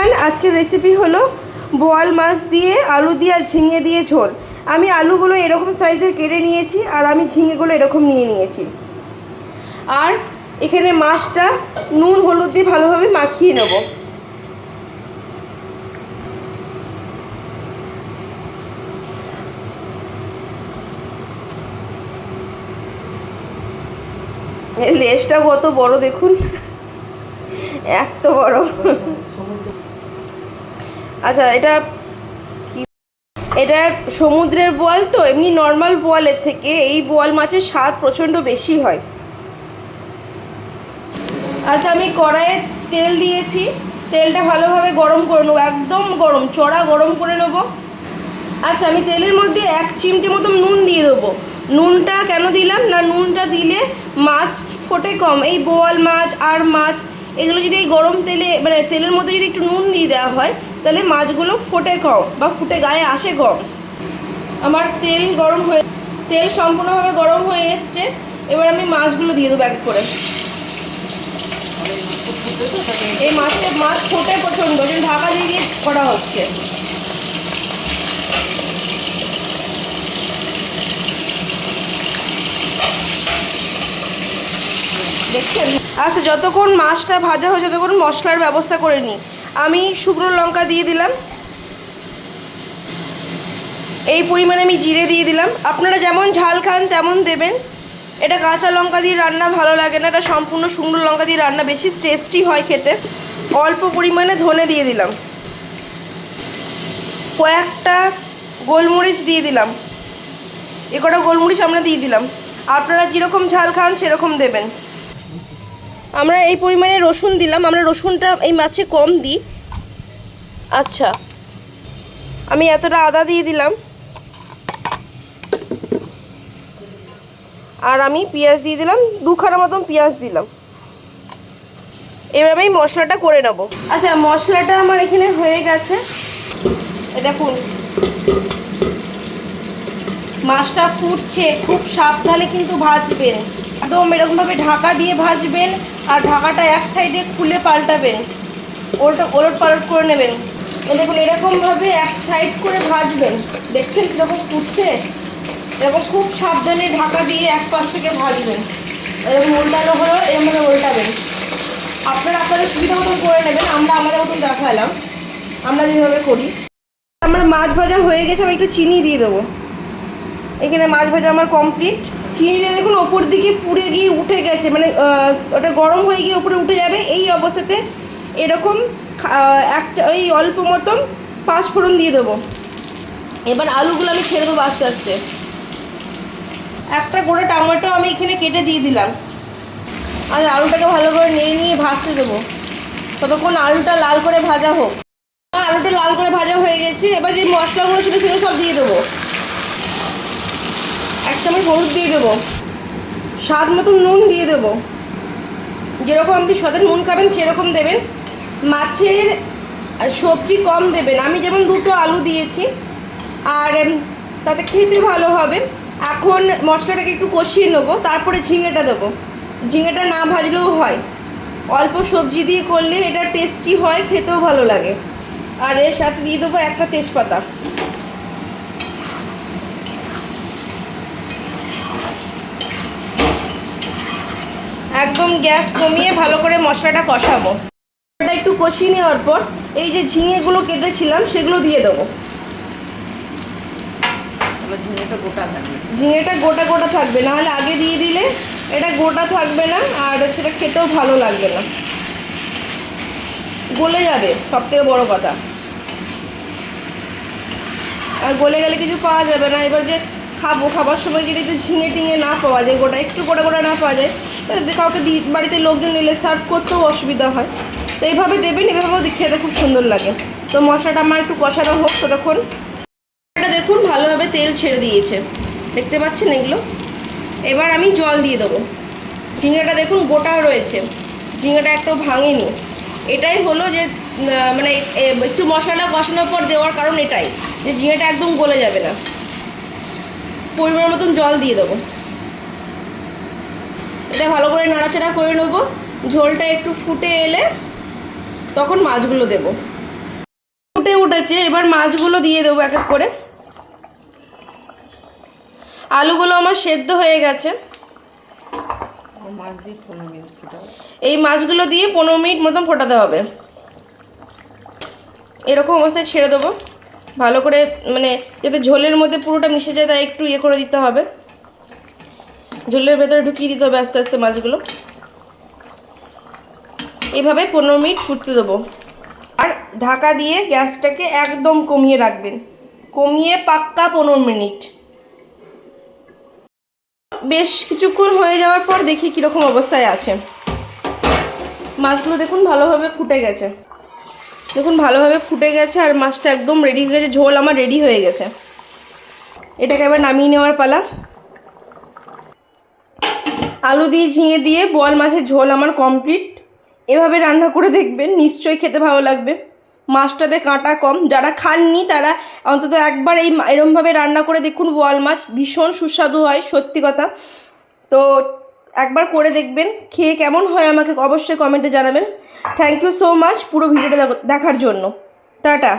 Everyone, আজকের recipe হলো বোয়াল মাছ দিয়ে আলু দিয়ে আর ঝিঙে দিয়ে ঝোল। আমি আলুগুলো এরকম সাইজের কেটে নিয়েছি আর আমি ঝিঙেগুলো এরকম নিয়ে নিয়েছি। আর এখানে মাছটা নুন হলুদ দিয়ে ভালোভাবে মাখিয়ে নেব। লেজটা কত বড় দেখুন, এত বড়। আচ্ছা, এটা সমুদ্রের বোয়াল, তো এমনি নর্মাল বোয়ালের থেকে এই বোয়াল মাছের স্বাদ প্রচণ্ড বেশি হয়। আচ্ছা, আমি কড়াইয়ে তেল দিয়েছি, তেলটা ভালোভাবে গরম করে নেবো, একদম গরম, চড়া গরম করে নেবো। আচ্ছা, আমি তেলের মধ্যে 1 চিমটি মতো নুন দিয়ে দেবো। নুনটা কেন দিলাম না, নুনটা দিলে মাছ ফোটে কম। এই বোয়াল মাছ আর মাছ এগুলো যদি এই গরম তেলে মানে তেলের মধ্যে যদি একটু নুন দিয়ে দেওয়া হয় তাহলে মাছগুলো ফোটে কম বা ফুটে গায়ে আসে কম। আমার তেল সম্পূর্ণভাবে গরম হয়ে এসছে। এবার আমি মাছগুলো দিয়ে দেবো এক করে। এই মাছ ফোটে প্রচণ্ড, ঢাকা দিয়ে করা হচ্ছে। দেখছেন? আচ্ছা, যতক্ষণ মাছটা ভাজা হয়েছে ততক্ষণ মশলার ব্যবস্থা করে নিই। আমি শুকনো লঙ্কা দিয়ে দিলাম, এই পরিমাণে আমি জিরে দিয়ে দিলাম। আপনারা যেমন ঝাল খান তেমন দেবেন। এটা কাঁচা লঙ্কা দিয়ে রান্না ভালো লাগে না, এটা সম্পূর্ণ শুকনো লঙ্কা দিয়ে রান্না বেশি টেস্টি হয় খেতে। অল্প পরিমাণে ধনে দিয়ে দিলাম, কয়েকটা গোলমরিচ দিয়ে দিলাম, এ কটা গোলমরিচ আমরা দিয়ে দিলাম। আপনারা যেরকম ঝাল খান সেরকম দেবেন। আমরা এই পরিমাণে রসুন দিলাম, আমরা রসুনটা এই মাছে কম দিই। আচ্ছা, আমি এতটা আদা দিয়ে দিলাম আর আমি পেঁয়াজ দিয়ে দিলাম, 2খানা মতন পেঁয়াজ দিলাম। এবার আমি মশলাটা করে নেব। আচ্ছা, মশলাটা আমার এখানে হয়ে গেছে। দেখুন মাছটা ফুটছে, খুব সাবধানে কিন্তু ভাজবেন, একদম এরকমভাবে ঢাকা দিয়ে ভাজবেন আর ঢাকাটা এক সাইডে খুলে পাল্টাবেন, ওলট পালট করে নেবেন। দেখুন এরকমভাবে এক সাইড করে ভাজবেন। দেখছেন কীরকম ফুটছে? এরকম খুব সাবধানে ঢাকা দিয়ে এক পাশ থেকে ভাজবেন। এরকম উল্টানো হলো এরকম উল্টাবেন। আপনারা আপনাদের সুবিধা মতন করে নেবেন, আমরা আমাদের মতন দেখালাম আমরা যেভাবে করি। আমার মাছ ভাজা হয়ে গেছে, আমি একটু চিনি দিয়ে দেবো। এখানে মাছ ভাজা আমার কমপ্লিট। চিনিটা দেখুন ওপর দিকে পুড়ে গিয়ে উঠে গেছে, মানে ওটা গরম হয়ে গিয়ে ওপরে উঠে যাবে। এই অবস্থাতে এরকম এই অল্প মতন 5 ফোড়ন দিয়ে দেবো। এবার আলুগুলো আমি ছেড়ে দেবো আস্তে আস্তে। একটা গোটা টমেটো আমি এখানে কেটে দিয়ে দিলাম। আর আলুটাকে ভালো করে নেড়ে নিয়ে ভাজতে দেবো, ততক্ষণ আলুটা লাল করে ভাজা হোক। আলুটা লাল করে ভাজা হয়ে গেছে। এবার যে মশলাগুলো ছিল সেগুলো সব দিয়ে দেবো। 1 চামচ হলুদ দিয়ে দেবো, স্বাদ মতো নুন দিয়ে দেবো। যেরকম আপনি স্বাদের নুন খাবেন সেরকম দেবেন। মাছের সবজি কম দেবেন। আমি যেমন 2টো আলু দিয়েছি আর তাতে খেতে ভালো হবে। এখন মশলাটাকে একটু কষিয়ে নেবো, তারপরে ঝিঙেটা দেবো। ঝিঙেটা না ভাজলেও হয়, অল্প সবজি দিয়ে করলে এটা টেস্টি হয়, খেতেও ভালো লাগে। আর এর সাথে দিয়ে দেবো একটা তেজপাতা। একদম গ্যাস কমিয়ে ভালো করে মশলাটা কষাবো। মশলাটা একটু কষিয়ে নেওয়ার পর এই যে ঝিঙেগুলো কেটেছিলাম সেগুলো দিয়ে দেবো। ঝিঙেটা গোটা গোটা থাকবে, নাহলে আগে দিয়ে দিলে এটা গোটা থাকবে না আর সেটা খেতেও ভালো লাগবে না, গলে যাবে। সবথেকে বড় কথা, আর গলে গেলে কিছু পাওয়া যাবে না। এবার যে খাবার সময় যদি একটু ঝিঙে টিঙে না পাওয়া যায়, একটু গোটা গোটা না পাওয়া যায়, কাউকে বাড়িতে লোকজন এলে সার্ভ করতেও অসুবিধা হয়। তো এইভাবে দেবেন, এভাবেও খেতে খুব সুন্দর লাগে। তো মশলাটা আমার একটু কষানো হোক। ততক্ষণ এটা দেখুন ভালোভাবে তেল ছেড়ে দিয়েছে, দেখতে পাচ্ছেন এগুলো। এবার আমি জল দিয়ে দেবো। ঝিঙেটা দেখুন গোটা রয়েছে, ঝিঙেটা একটাও ভাঙেনি। এটাই হলো যে মানে একটু মশলাটা কষানোর পর দেওয়ার কারণ এটাই যে ঝিঙেটা একদম গলে যাবে না। পরিমাণ মতন জল দিয়ে দেবো। এটা ভালো করে নাড়াচাড়া করে নেবো। ঝোলটা একটু ফুটে এলে তখন মাছগুলো দেবো। ফুটে উঠেছে, এবার মাছগুলো দিয়ে দেবো এক এক করে। আলুগুলো আমার সেদ্ধ হয়ে গেছে। এই মাছগুলো দিয়ে 15 মিনিট মতন ফোটাতে হবে। এরকম অবস্থায় ছেড়ে দেবো, ভালো করে মানে যাতে ঝোলের মধ্যে পুরোটা মিশে যায়, তাই একটু ইয়ে করে দিতে হবে, ঝোলের ভেতরে ঢুকিয়ে দিতে হবে আস্তে আস্তে মাছগুলো। এইভাবে 15 মিনিট ফুটতে দেবো। আর ঢাকা দিয়ে গ্যাসটাকে একদম কমিয়ে রাখবেন, কমিয়ে পাক্কা 15 মিনিট। বেশ কিছুক্ষণ হয়ে যাওয়ার পর দেখি কীরকম অবস্থায় আছে। মাছগুলো দেখুন ভালোভাবে ফুটে গেছে, দেখুন ভালোভাবে ফুটে গেছে আর মাছটা একদম রেডি হয়ে গেছে, ঝোল আমার রেডি হয়ে গেছে। এটাকে এবার নামিয়ে নেওয়ার পালা। আলু দিয়ে ঝিঙে দিয়ে বোয়াল মাছের ঝোল আমার কমপ্লিট। এভাবে রান্না করে দেখবেন, নিশ্চয়ই খেতে ভালো লাগবে। মাছটাতে কাঁটা কম, যারা খাননি তারা অন্তত একবার এরমভাবে রান্না করে দেখুন। বোয়াল মাছ ভীষণ সুস্বাদু হয়, সত্যি কথা। তো একবার করে দেখবেন, খেয়ে কেমন হয় আমাকে অবশ্যই কমেন্টে জানাবেন। থ্যাংক ইউ সো মাচ পুরো ভিডিওটা দেখার জন্য। টাটা।